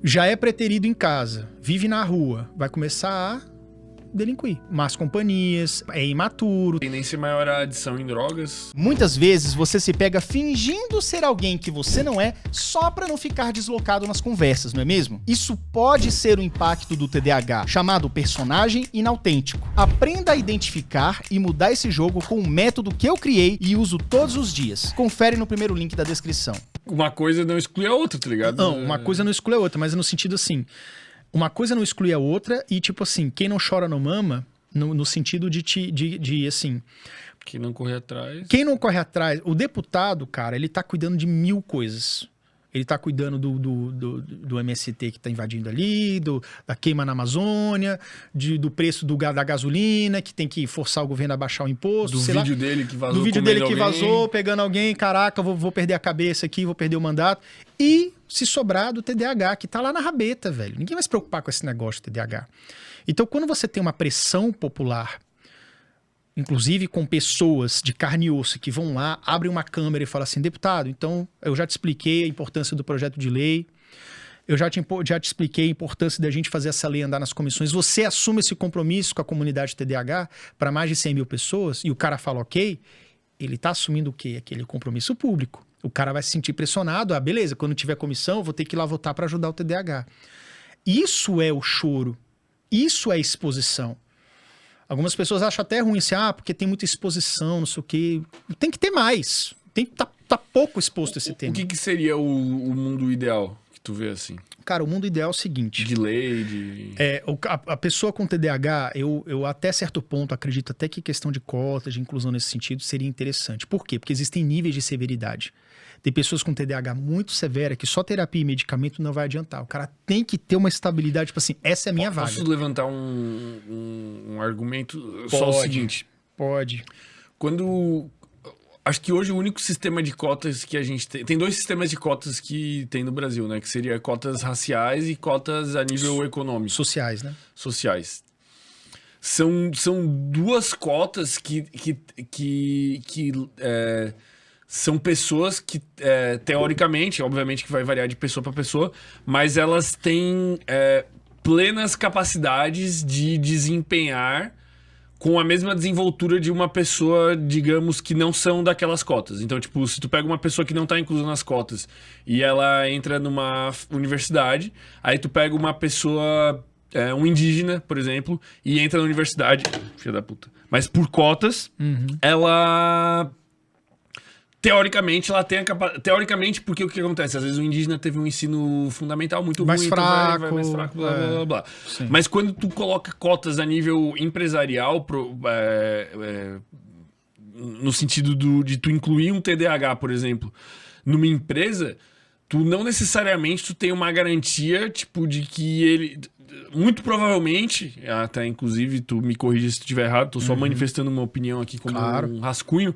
já é preterido em casa, vive na rua, vai começar a delinquir. Más companhias, é imaturo. Tendência maior à adição em drogas. Muitas vezes você se pega fingindo ser alguém que você não é só pra não ficar deslocado nas conversas, não é mesmo? Isso pode ser o impacto do TDAH, chamado personagem inautêntico. Aprenda a identificar e mudar esse jogo com um método que eu criei e uso todos os dias. Confere no primeiro link da descrição. Uma coisa não exclui a outra, tá ligado? Não, uma coisa não exclui a outra, mas é no sentido assim, uma coisa não exclui a outra e tipo assim, quem não chora não mama, no sentido de assim... Quem não corre atrás... Quem não corre atrás... O deputado, cara, ele tá cuidando de 1000 coisas. Ele tá cuidando do MST que tá invadindo ali, da queima na Amazônia, do preço da gasolina, que tem que forçar o governo a baixar o imposto. Do vídeo dele que vazou. Do vídeo dele que vazou, pegando alguém, caraca, vou perder a cabeça aqui, vou perder o mandato. E se sobrar do TDAH, que tá lá na rabeta, velho. Ninguém vai se preocupar com esse negócio de TDAH. Então, quando você tem uma pressão popular, inclusive com pessoas de carne e osso que vão lá, abrem uma câmera e falam assim, deputado, então eu já te expliquei a importância do projeto de lei, eu já te expliquei a importância da gente fazer essa lei andar nas comissões, você assume esse compromisso com a comunidade TDAH para mais de 100 mil pessoas, e o cara fala ok, ele tá assumindo o quê? Aquele compromisso público. O cara vai se sentir pressionado, beleza, quando tiver comissão eu vou ter que ir lá votar para ajudar o TDAH. Isso é o choro, isso é exposição. Algumas pessoas acham até ruim assim, porque tem muita exposição, não sei o quê. Tem que ter mais. Tem que tá pouco exposto esse tema. O que seria o mundo ideal que tu vê assim? Cara, o mundo ideal é o seguinte. De lei, de... A pessoa com TDAH, eu até certo ponto acredito até que questão de cotas, de inclusão nesse sentido, seria interessante. Por quê? Porque existem níveis de severidade. Tem pessoas com TDAH muito severa que só terapia e medicamento não vai adiantar. O cara tem que ter uma estabilidade, tipo assim, essa é a minha vaga. Posso levantar um argumento? Pode, só o seguinte. Pode. Acho que hoje o único sistema de cotas que a gente tem... Tem 2 sistemas de cotas que tem no Brasil, né? Que seria cotas raciais e cotas a nível econômico. Sociais, né? Sociais. São 2 cotas que são pessoas que, teoricamente, obviamente que vai variar de pessoa para pessoa, mas elas têm plenas capacidades de desempenhar com a mesma desenvoltura de uma pessoa, digamos, que não são daquelas cotas. Então, tipo, se tu pega uma pessoa que não tá inclusa nas cotas e ela entra numa universidade, aí tu pega uma pessoa, um indígena, por exemplo, e entra na universidade, filha da puta, mas por cotas, ela... Teoricamente, ela tem a capacidade... Teoricamente, porque o que acontece? Às vezes o indígena teve um ensino fundamental muito mais ruim, fraco, então vai mais fraco, blá, blá, blá, blá. Mas quando tu coloca cotas a nível empresarial, no sentido de tu incluir um TDAH, por exemplo, numa empresa, tu não necessariamente tu tem uma garantia, tipo, de que ele... Muito provavelmente, até inclusive, tu me corrija se tu estiver errado, tô só manifestando uma opinião aqui como um rascunho,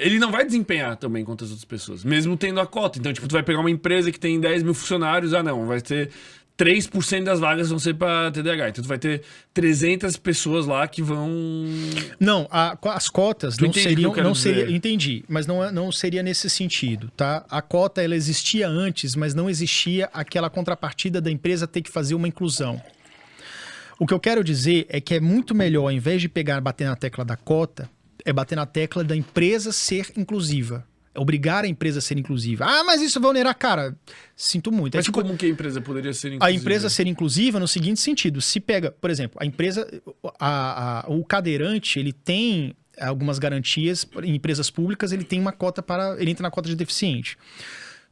ele não vai desempenhar também contra as outras pessoas, mesmo tendo a cota. Então, tipo, tu vai pegar uma empresa que tem 10 mil funcionários, não, vai ter 3% das vagas vão ser para TDAH. Então, tu vai ter 300 pessoas lá que vão... Não, as cotas tu não seriam... não seria, entendi, mas não seria nesse sentido, tá? A cota, ela existia antes, mas não existia aquela contrapartida da empresa ter que fazer uma inclusão. O que eu quero dizer é que é muito melhor, ao invés de bater na tecla da cota, é bater na tecla da empresa ser inclusiva. É obrigar a empresa a ser inclusiva. Mas isso vai onerar, cara. Sinto muito. Mas como que a empresa poderia ser inclusiva? A empresa ser inclusiva no seguinte sentido. Se pega, por exemplo, a empresa... o cadeirante, ele tem algumas garantias. Em empresas públicas, ele tem uma cota ele entra na cota de deficiente.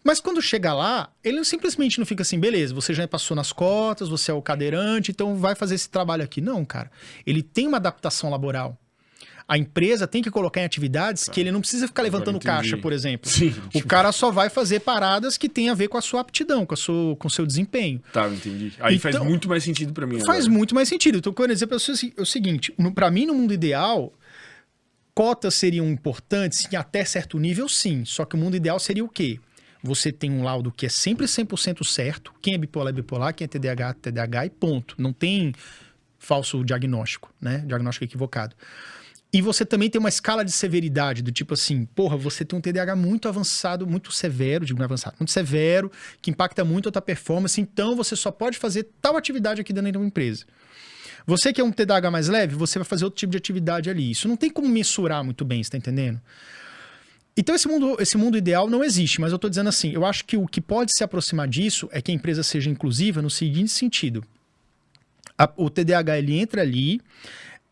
Mas quando chega lá, ele simplesmente não fica assim, beleza, você já passou nas cotas, você é o cadeirante, então vai fazer esse trabalho aqui. Não, cara. Ele tem uma adaptação laboral. A empresa tem que colocar em atividades que ele não precisa ficar levantando caixa, por exemplo. Sim. O cara só vai fazer paradas que tem a ver com a sua aptidão, com o seu desempenho. Tá, entendi. Aí então, faz muito mais sentido pra mim. Faz muito mais sentido. Então, quando eu dizer pra você é o seguinte, pra mim, no mundo ideal, cotas seriam importantes até certo nível, sim. Só que o mundo ideal seria o quê? Você tem um laudo que é sempre 100% certo. Quem é bipolar, quem é TDAH, TDAH e ponto. Não tem falso diagnóstico, né? Diagnóstico equivocado. E você também tem uma escala de severidade, do tipo assim, porra, você tem um TDAH muito avançado, muito severo, digo não avançado, muito severo, que impacta muito a tua performance, então você só pode fazer tal atividade aqui dentro da uma empresa. Você que é um TDAH mais leve, você vai fazer outro tipo de atividade ali. Isso não tem como mensurar muito bem, você tá entendendo? Então esse mundo ideal não existe, mas eu tô dizendo assim, eu acho que o que pode se aproximar disso é que a empresa seja inclusiva no seguinte sentido. O TDAH, ele entra ali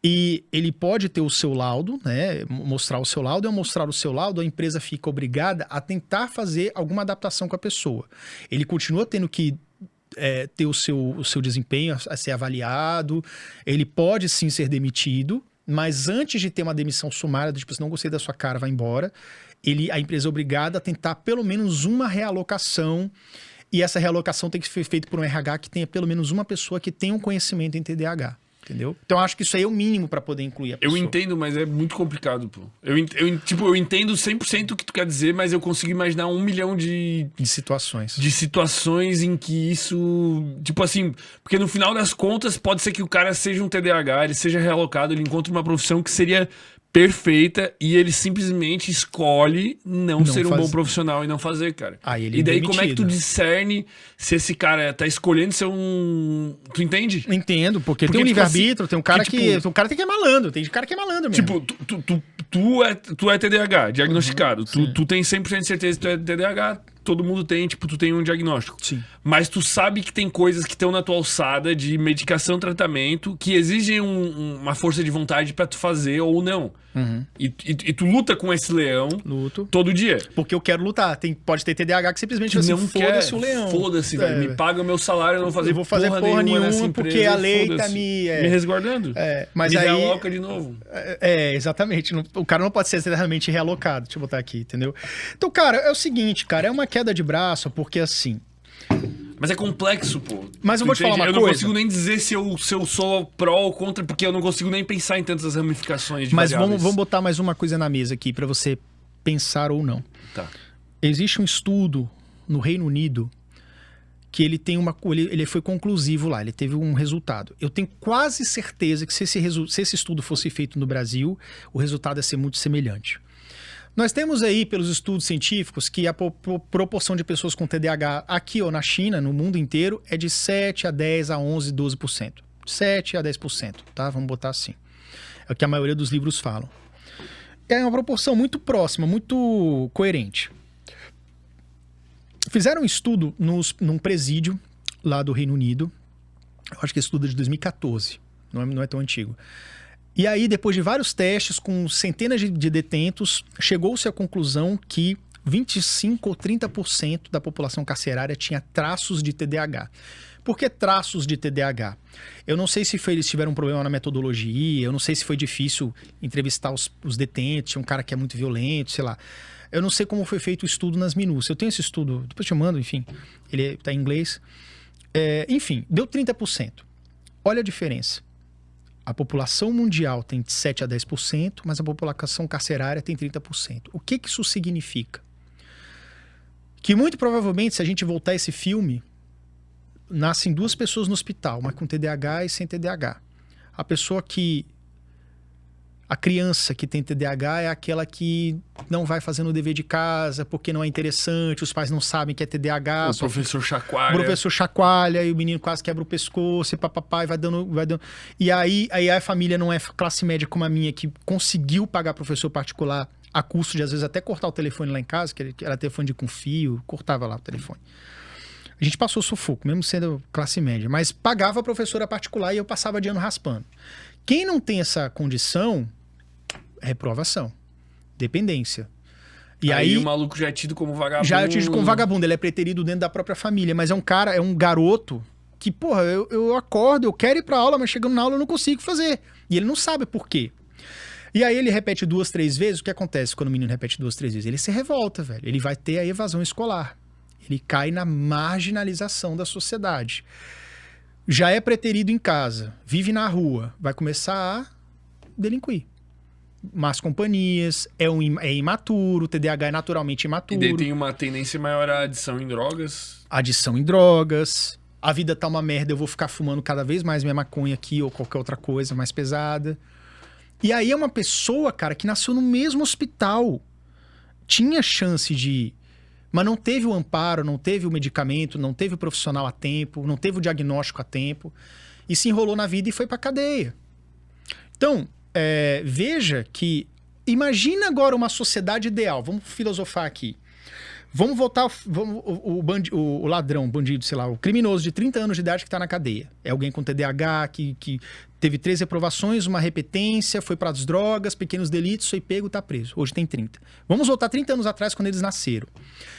e ele pode ter o seu laudo, né? Mostrar o seu laudo, e ao mostrar o seu laudo, a empresa fica obrigada a tentar fazer alguma adaptação com a pessoa. Ele continua tendo que ter o seu desempenho a ser avaliado, ele pode sim ser demitido, mas antes de ter uma demissão sumária, do tipo, se não gostei da sua cara, vai embora, a empresa é obrigada a tentar pelo menos uma realocação, e essa realocação tem que ser feita por um RH que tenha pelo menos uma pessoa que tenha um conhecimento em TDAH. Entendeu? Então, eu acho que isso aí é o mínimo pra poder incluir a pessoa. Eu entendo, mas é muito complicado, pô. Eu entendo 100% o que tu quer dizer, mas eu consigo imaginar 1 milhão de situações. De situações em que isso... Tipo assim, porque no final das contas, pode ser que o cara seja um TDAH, ele seja realocado, ele encontre uma profissão que seria perfeita e ele simplesmente escolhe não ser um bom profissional e não fazer, cara. Ele e daí demitido. Como é que tu discerne se esse cara tá escolhendo ser um... Tu entende? Entendo, porque tem um livre-arbítrio, tem um cara que... Um cara tem que é malandro, tem cara que é malandro mesmo. Tipo, tu é TDAH, diagnosticado. Tu tem 100% de certeza que tu é TDAH, todo mundo tem, tipo, tu tem um diagnóstico. Sim. Mas tu sabe que tem coisas que estão na tua alçada de medicação, tratamento, que exigem uma força de vontade pra tu fazer ou não. Uhum. E tu luta com esse leão todo dia. Porque eu quero lutar. Pode ter TDAH que simplesmente assim, foda-se o leão. Foda-se, velho. Me paga o meu salário, eu não eu vou fazer porra nenhuma nessa porque empresa, a lei tá me resguardando. Mas me aí realoca de novo. Exatamente. O cara não pode ser eternamente realocado. Deixa eu botar aqui, entendeu? Então, cara, é o seguinte, cara. É uma queda de braço, porque assim... Mas é complexo, pô. Mas eu vou te falar uma coisa. Eu não consigo nem dizer se eu sou pró ou contra, porque eu não consigo nem pensar em tantas ramificações de variáveis. Mas vamos botar mais uma coisa na mesa aqui pra você pensar ou não. Tá. Existe um estudo no Reino Unido que ele foi conclusivo lá, ele teve um resultado. Eu tenho quase certeza que se esse estudo fosse feito no Brasil, o resultado ia ser muito semelhante. Nós temos aí, pelos estudos científicos, que a proporção de pessoas com TDAH aqui ou na China, no mundo inteiro, é de 7 a 10 a 11, 12%. 7 a 10%, tá? Vamos botar assim. É o que a maioria dos livros falam. É uma proporção muito próxima, muito coerente. Fizeram um estudo num presídio lá do Reino Unido. Eu acho que esse estudo é de 2014, não é tão antigo. E aí, depois de vários testes com centenas de detentos, chegou-se à conclusão que 25 ou 30% da população carcerária tinha traços de TDAH. Por que traços de TDAH? Eu não sei se eles tiveram um problema na metodologia, eu não sei se foi difícil entrevistar os detentos, tinha um cara que é muito violento, sei lá. Eu não sei como foi feito o estudo nas minúcias. Eu tenho esse estudo, depois eu te mando, enfim, ele está em inglês. Enfim, deu 30%. Olha a diferença. A população mundial tem de 7 a 10%, mas a população carcerária tem 30%. O que isso significa? Que muito provavelmente, se a gente voltar a esse filme, nascem 2 pessoas no hospital, uma com TDAH e sem TDAH. A criança que tem TDAH é aquela que não vai fazendo o dever de casa porque não é interessante, os pais não sabem que é TDAH. O professor chacoalha. O professor chacoalha e o menino quase quebra o pescoço e papai vai dando... E aí a família não é classe média como a minha, que conseguiu pagar professor particular a custo de, às vezes, até cortar o telefone lá em casa, que era telefone com fio, cortava lá o telefone. A gente passou sufoco, mesmo sendo classe média, mas pagava a professora particular e eu passava de ano raspando. Quem não tem essa condição, reprovação, dependência. E aí o maluco já é tido como vagabundo. Já é tido como vagabundo, ele é preterido dentro da própria família, mas é um garoto que, porra, eu acordo, eu quero ir pra aula, mas chegando na aula eu não consigo fazer. E ele não sabe por quê. E aí ele repete 2, 3 vezes, o que acontece quando o menino repete 2, 3 vezes? Ele se revolta, velho. Ele vai ter a evasão escolar. Ele cai na marginalização da sociedade. Já é preterido em casa, vive na rua, vai começar a delinquir. Más companhias, é imaturo, o TDAH é naturalmente imaturo. E daí tem uma tendência maior à adição em drogas. Adição em drogas. A vida tá uma merda, eu vou ficar fumando cada vez mais minha maconha aqui ou qualquer outra coisa mais pesada. E aí é uma pessoa, cara, que nasceu no mesmo hospital. Tinha chance de... Mas não teve o amparo, não teve o medicamento, não teve o profissional a tempo, não teve o diagnóstico a tempo. E se enrolou na vida e foi pra cadeia. Então, veja que... Imagina agora uma sociedade ideal. Vamos filosofar aqui. Vamos voltar... o ladrão, bandido, sei lá, o criminoso de 30 anos de idade que está na cadeia. É alguém com TDAH, que teve 3 reprovações, uma repetência, foi para as drogas, pequenos delitos, foi pego, tá preso. Hoje tem 30. Vamos voltar 30 anos atrás, quando eles nasceram.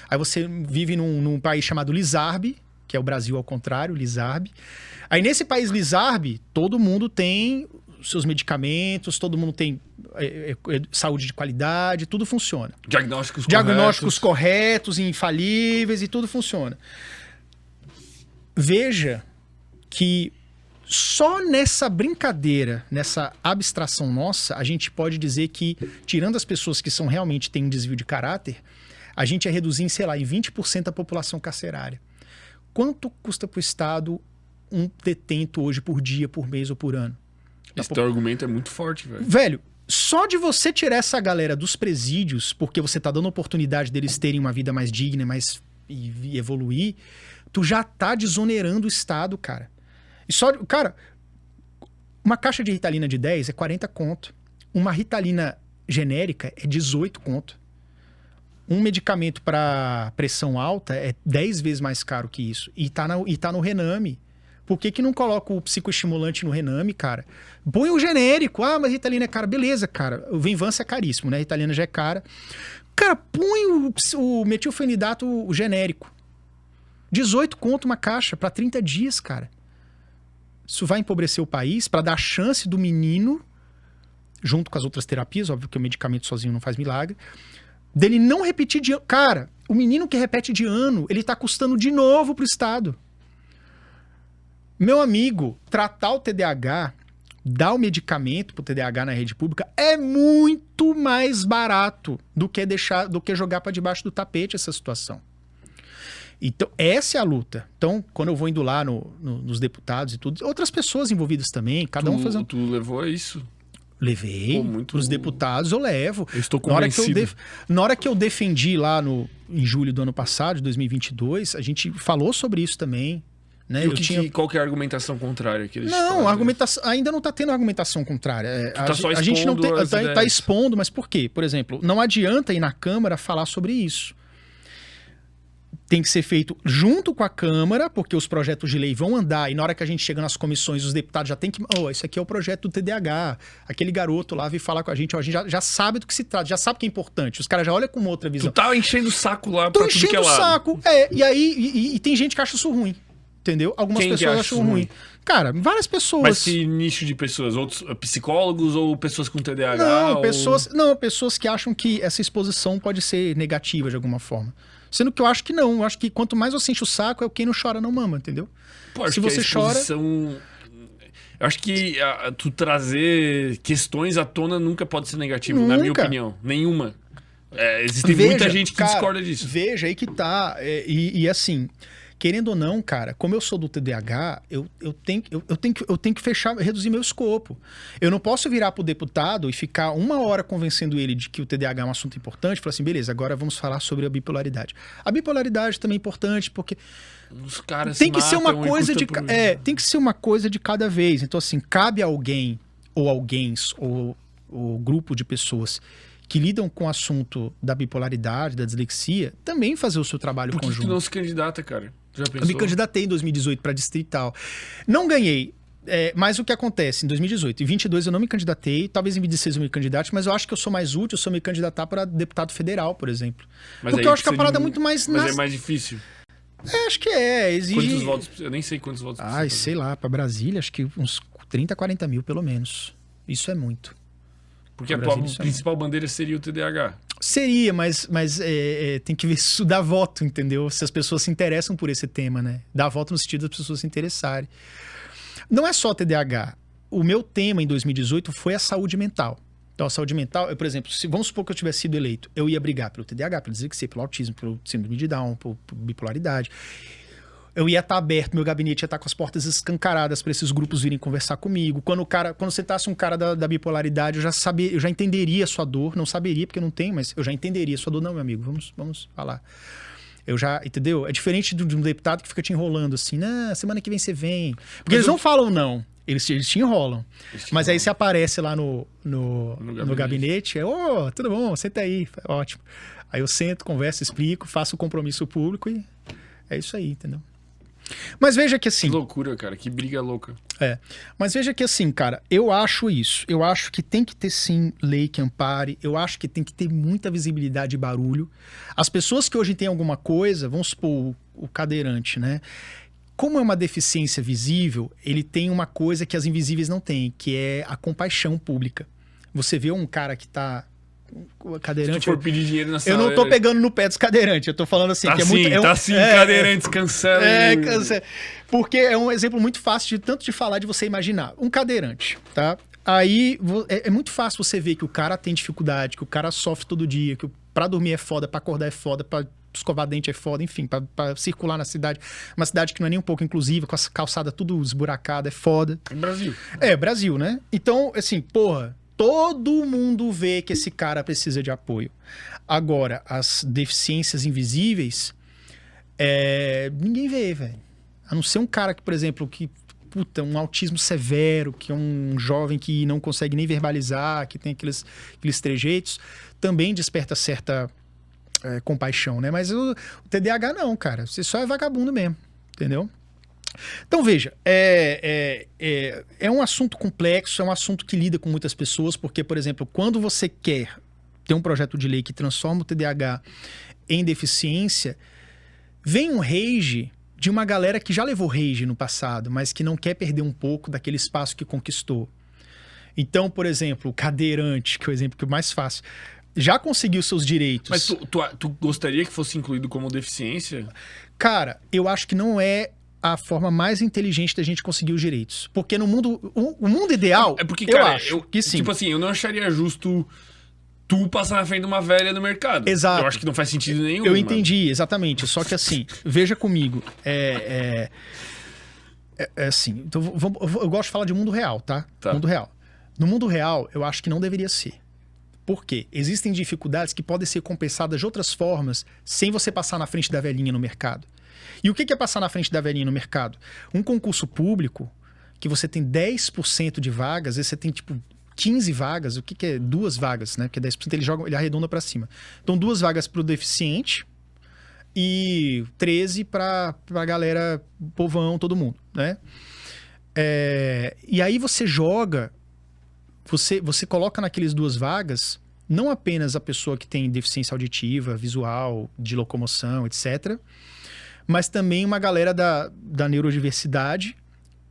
Aí você vive num país chamado Lizarbe, que é o Brasil ao contrário, Lizarbe. Aí nesse país Lizarbe, todo mundo tem seus medicamentos, todo mundo tem saúde de qualidade, tudo funciona. Diagnósticos corretos, infalíveis e tudo funciona. Veja que só nessa brincadeira, nessa abstração nossa, a gente pode dizer que, tirando as pessoas que realmente têm um desvio de caráter, a gente ia reduzir em, sei lá, em 20% a população carcerária. Quanto custa para o Estado um detento hoje por dia, por mês ou por ano? Esse teu argumento é muito forte, velho. Velho, só de você tirar essa galera dos presídios, porque você tá dando oportunidade deles terem uma vida mais digna e evoluir, tu já tá desonerando o Estado, cara. E só, cara, uma caixa de Ritalina de 10 é 40 conto. Uma Ritalina genérica é 18 conto. Um medicamento para pressão alta é 10 vezes mais caro que isso. E tá no Rename. Por que não coloca o psicoestimulante no Rename, cara? Põe o genérico. Ah, mas Ritalina é cara. Beleza, cara. O Venvanse é caríssimo, né? Ritalina já é cara. Cara, põe o metilfenidato o genérico. 18 conto uma caixa para 30 dias, cara. Isso vai empobrecer o país para dar chance do menino, junto com as outras terapias, óbvio que o medicamento sozinho não faz milagre, dele não repetir de ano. Cara, o menino que repete de ano, ele tá custando de novo pro Estado. Meu amigo, tratar o TDAH, dar o medicamento pro TDAH na rede pública é muito mais barato do que jogar para debaixo do tapete essa situação. Então, essa é a luta. Então, quando eu vou indo lá nos deputados e tudo, outras pessoas envolvidas também, cada um fazendo... Tu levou a isso? Levei. Os deputados eu levo. Eu estou convencido. Na hora que eu defendi lá em julho do ano passado, de 2022, a gente falou sobre isso também. Né? Qual que é a argumentação contrária que eles Não, ainda não está tendo argumentação contrária. A gente não está expondo, mas por quê? Por exemplo, não adianta ir na Câmara falar sobre isso. Tem que ser feito junto com a Câmara, porque os projetos de lei vão andar, e na hora que a gente chega nas comissões, os deputados já tem que... Isso aqui é o projeto do TDAH. Aquele garoto lá veio falar com a gente já sabe do que se trata, já sabe que é importante. Os caras já olham com uma outra visão. Tu tá enchendo o saco lá pra tudo que é lado. Tô enchendo o saco, e aí e tem gente que acha isso ruim, entendeu? Algumas pessoas acham ruim. Cara, várias pessoas... Mas que nicho de pessoas? Outros psicólogos ou pessoas com TDAH? Não, pessoas que acham que essa exposição pode ser negativa de alguma forma. Sendo que eu acho que não. Eu acho que quanto mais você enche o saco, é o quem não chora não mama, entendeu? Pô, se você chora... Eu acho que tu trazer questões à tona nunca pode ser negativo, na minha opinião. Nenhuma. Existe muita gente que discorda disso. Veja, aí que tá. E assim, querendo ou não, cara, como eu sou do TDAH, eu tenho que reduzir meu escopo. Eu não posso virar pro deputado e ficar 1 hora convencendo ele de que o TDAH é um assunto importante e falar assim, beleza, agora vamos falar sobre a bipolaridade. A bipolaridade também é importante porque os caras tem que ser uma coisa tem que ser uma coisa de cada vez. Então assim, cabe a alguém ou ou grupo de pessoas que lidam com o assunto da bipolaridade, da dislexia, também fazer o seu trabalho conjunto. Por que tu não se candidata, cara? Já pensou? Eu me candidatei em 2018 para distrital. Não ganhei. Mas o que acontece? Em 2018 e 2022 eu não me candidatei. Talvez em 2016 eu me candidate, mas eu acho que eu sou mais útil se eu me candidatar para deputado federal, por exemplo. Porque eu acho que a parada é muito mais... Mas é mais difícil. Acho que exige... Quantos votos? Eu nem sei quantos votos precisa. Sei lá, para Brasília, acho que uns 30, 40 mil pelo menos. Isso é muito. Porque a tua principal bandeira seria o TDAH. Seria, mas tem que ver se isso dá voto, entendeu? Se as pessoas se interessam por esse tema, né? Dá voto no sentido das pessoas se interessarem. Não é só TDAH. O meu tema em 2018 foi a saúde mental. Então, a saúde mental, por exemplo, vamos supor que eu tivesse sido eleito, eu ia brigar pelo TDAH, pelo dislexia, pelo autismo, pelo síndrome de Down, por bipolaridade. eu ia estar aberto, meu gabinete ia estar com as portas escancaradas para esses grupos virem conversar comigo. Quando sentasse um cara da bipolaridade, eu já entenderia a sua dor. Não saberia, porque eu não tenho, mas eu já entenderia a sua dor. Não, meu amigo, vamos falar. Eu já, entendeu? É diferente de um deputado que fica te enrolando assim, semana que vem você vem. Porque eles não falam não. Eles te enrolam. Mas aí você aparece lá no gabinete, tudo bom, senta aí, ótimo. Aí eu sento, converso, explico, faço o compromisso público e é isso aí, entendeu? Mas veja que assim... Que loucura, cara, que briga louca. Mas veja que assim, cara, eu acho isso. Eu acho que tem que ter sim lei que ampare, eu acho que tem que ter muita visibilidade e barulho. As pessoas que hoje têm alguma coisa, vamos supor o cadeirante, né? Como é uma deficiência visível, ele tem uma coisa que as invisíveis não têm, que é a compaixão pública. Você vê um cara que tá cadeirante... Se tu for pedir dinheiro na sala... Eu não tô pegando no pé dos cadeirantes, eu tô falando assim... Tá que é sim, muito, tá sim, cadeirantes, cancela. Cancela. Porque é um exemplo muito fácil tanto de falar, de você imaginar. Um cadeirante, tá? Aí é muito fácil você ver que o cara tem dificuldade, que o cara sofre todo dia, que pra dormir é foda, pra acordar é foda, pra escovar dente é foda, enfim, pra circular na cidade. Uma cidade que não é nem um pouco inclusiva, com a calçada tudo esburacada, é foda. Brasil. Brasil, né? Então, assim, porra, todo mundo vê que esse cara precisa de apoio. Agora, as deficiências invisíveis, ninguém vê, velho. A não ser um cara que, por exemplo, um autismo severo, que é um jovem que não consegue nem verbalizar, que tem aqueles trejeitos, também desperta certa compaixão, né? Mas o TDAH não, cara. Você só é vagabundo mesmo, entendeu? Então, veja, é um assunto complexo, é um assunto que lida com muitas pessoas, porque, por exemplo, quando você quer ter um projeto de lei que transforma o TDAH em deficiência, vem um rage de uma galera que já levou rage no passado, mas que não quer perder um pouco daquele espaço que conquistou. Então, por exemplo, o cadeirante, que é o exemplo que é o mais fácil, já conseguiu seus direitos. Mas tu gostaria que fosse incluído como deficiência? Cara, eu acho que não é a forma mais inteligente da gente conseguir os direitos. Porque no mundo... O mundo ideal, porque, cara, eu acho que sim. Tipo assim, eu não acharia justo tu passar na frente de uma velha no mercado. Exato. Eu acho que não faz sentido nenhum. Eu entendi, exatamente. Só que assim, veja comigo. Assim, então, eu gosto de falar de mundo real, tá? Mundo real. No mundo real, eu acho que não deveria ser. Por quê? Existem dificuldades que podem ser compensadas de outras formas sem você passar na frente da velhinha no mercado. E o que é passar na frente da velhinha no mercado? Um concurso público, que você tem 10% de vagas, às vezes você tem tipo 15 vagas, o que é 2 vagas, né? Porque 10% ele arredonda para cima. Então 2 vagas para o deficiente e 13 para a galera, povão, todo mundo, né? E aí você joga... Você coloca naqueles 2 vagas não apenas a pessoa que tem deficiência auditiva, visual, de locomoção, etc., mas também uma galera da neurodiversidade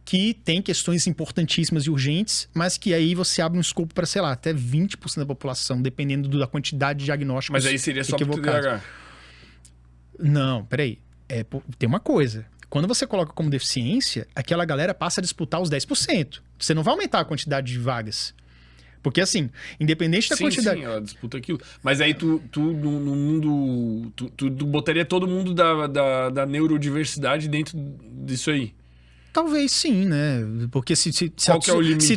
que tem questões importantíssimas e urgentes, mas que aí você abre um escopo para, sei lá, até 20% da população, dependendo da quantidade de diagnósticos. Mas aí seria só pro TDAH. Não, peraí. Tem uma coisa. Quando você coloca como deficiência, aquela galera passa a disputar os 10%. Você não vai aumentar a quantidade de vagas. Porque assim, independente da quantidade... Sim, ela disputa aquilo. Mas aí tu no mundo... Tu botaria todo mundo da neurodiversidade dentro disso aí? Talvez sim, né? Porque qual que é o limite?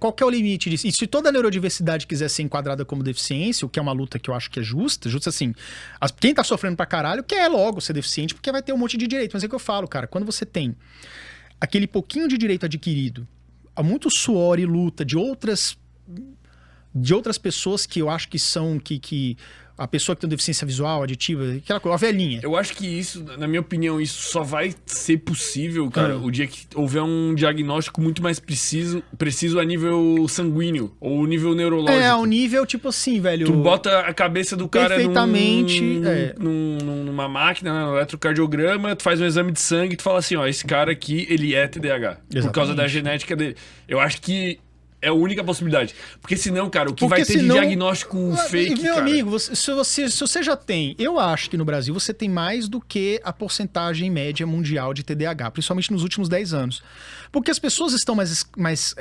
Qual que é o limite disso? E se toda a neurodiversidade quiser ser enquadrada como deficiência, o que é uma luta que eu acho que é justa assim, quem tá sofrendo pra caralho quer logo ser deficiente, porque vai ter um monte de direito. Mas é o que eu falo, cara, quando você tem aquele pouquinho de direito adquirido, há muito suor e luta de outras pessoas que eu acho que são... que a pessoa que tem deficiência visual, aditiva, aquela coisa, a velhinha. Eu acho que isso, na minha opinião, isso só vai ser possível, cara, o dia que houver um diagnóstico muito mais preciso a nível sanguíneo, ou nível neurológico. Ao nível, tipo assim, velho... Tu bota a cabeça do cara perfeitamente, numa máquina, no eletrocardiograma, tu faz um exame de sangue e tu fala assim, ó, esse cara aqui, ele é TDAH. Exatamente. Por causa da genética dele. Eu acho que é a única possibilidade. Porque senão, cara, o que vai ter de diagnóstico fake, meu cara... amigo, se você já tem... Eu acho que no Brasil você tem mais do que a porcentagem média mundial de TDAH, principalmente nos últimos 10 anos. Porque as pessoas estão mais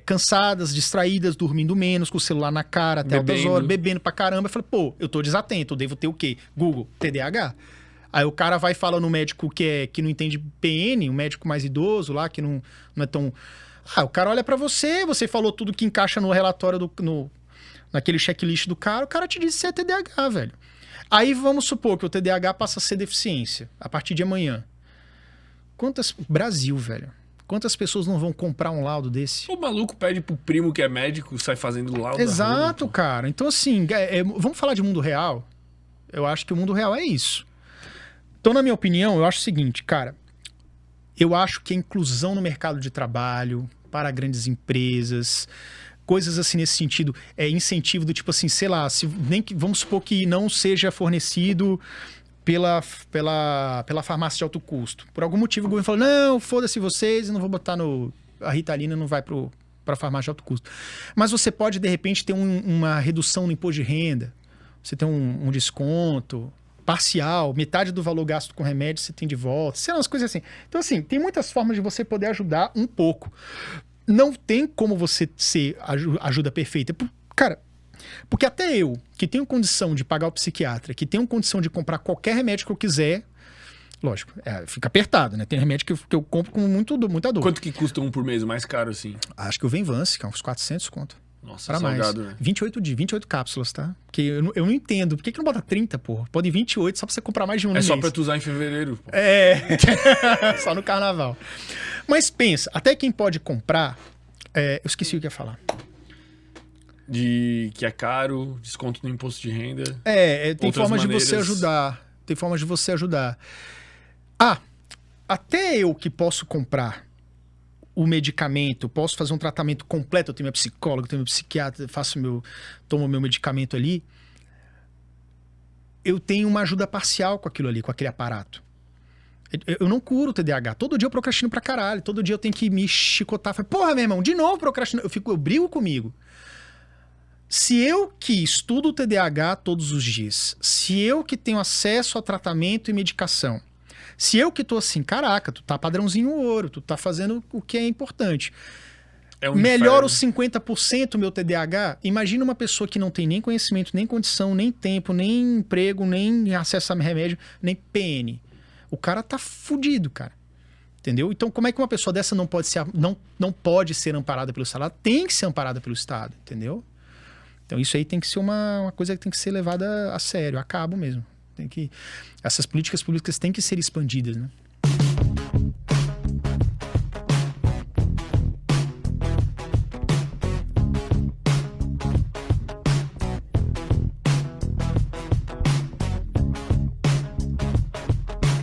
cansadas, distraídas, dormindo menos, com o celular na cara até altas horas, bebendo pra caramba. Eu falei, eu tô desatento, eu devo ter o quê? Google, TDAH. Aí o cara vai e fala no médico que não entende PN, um médico mais idoso lá, que não é tão... o cara olha pra você, você falou tudo que encaixa no relatório, naquele checklist do cara, o cara te disse que é TDAH, velho. Aí vamos supor que o TDAH passa a ser deficiência a partir de amanhã. Brasil, velho. Quantas pessoas não vão comprar um laudo desse? O maluco pede pro primo que é médico, sai fazendo laudo. Exato, cara. Então, assim, vamos falar de mundo real? Eu acho que o mundo real é isso. Então, na minha opinião, eu acho o seguinte, cara. Eu acho que a inclusão no mercado de trabalho, para grandes empresas, coisas assim nesse sentido, incentivo do tipo assim, sei lá, vamos supor que não seja fornecido pela farmácia de alto custo. Por algum motivo o governo falou, não, foda-se vocês, eu não vou botar a Ritalina não vai para farmácia de alto custo. Mas você pode, de repente, ter uma redução no imposto de renda, você tem um desconto parcial, metade do valor gasto com remédio você tem de volta, sei lá, umas coisas assim. Então, assim, tem muitas formas de você poder ajudar um pouco. Não tem como você ser ajuda perfeita. Cara, porque até eu, que tenho condição de pagar o psiquiatra, que tenho condição de comprar qualquer remédio que eu quiser, lógico, fica apertado, né? Tem remédio que eu compro com muita dor. Quanto que custa um por mês? Mais caro, assim? Acho que o Venvance, que é uns 400 conto. Nossa, pra salgado, mais. né? 28 cápsulas, tá? Porque eu não entendo. Por que não bota 30, pô? Pode 28 só pra você comprar mais de um no mês. É só pra tu usar em fevereiro, pô. Só no carnaval. Mas pensa, até quem pode comprar... eu esqueci o que ia falar. Que é caro, desconto no imposto de renda. Tem formas de você ajudar. Tem formas de você ajudar. Até eu que posso comprar o medicamento, posso fazer um tratamento completo, eu tenho meu psicólogo, tenho meu psiquiatra, tomo meu medicamento ali, eu tenho uma ajuda parcial com aquilo ali, com aquele aparato. Eu não curo o TDAH. Todo dia eu procrastino pra caralho. Todo dia eu tenho que me chicotar. Porra, meu irmão, de novo procrastino. Eu brigo comigo. Se eu que estudo o TDAH todos os dias, se eu que tenho acesso a tratamento e medicação, se eu que tô assim, caraca, tu tá padrãozinho ouro, tu tá fazendo o que é importante. Melhora os 50% meu TDAH. Imagina uma pessoa que não tem nem conhecimento, nem condição, nem tempo, nem emprego, nem acesso a remédio, nem PN. O cara tá fudido, cara. Entendeu? Então, como é que uma pessoa dessa não pode ser amparada pelo Estado? Ela tem que ser amparada pelo Estado, entendeu? Então, isso aí tem que ser uma coisa que tem que ser levada a sério, a cabo mesmo. Essas políticas públicas têm que ser expandidas, né?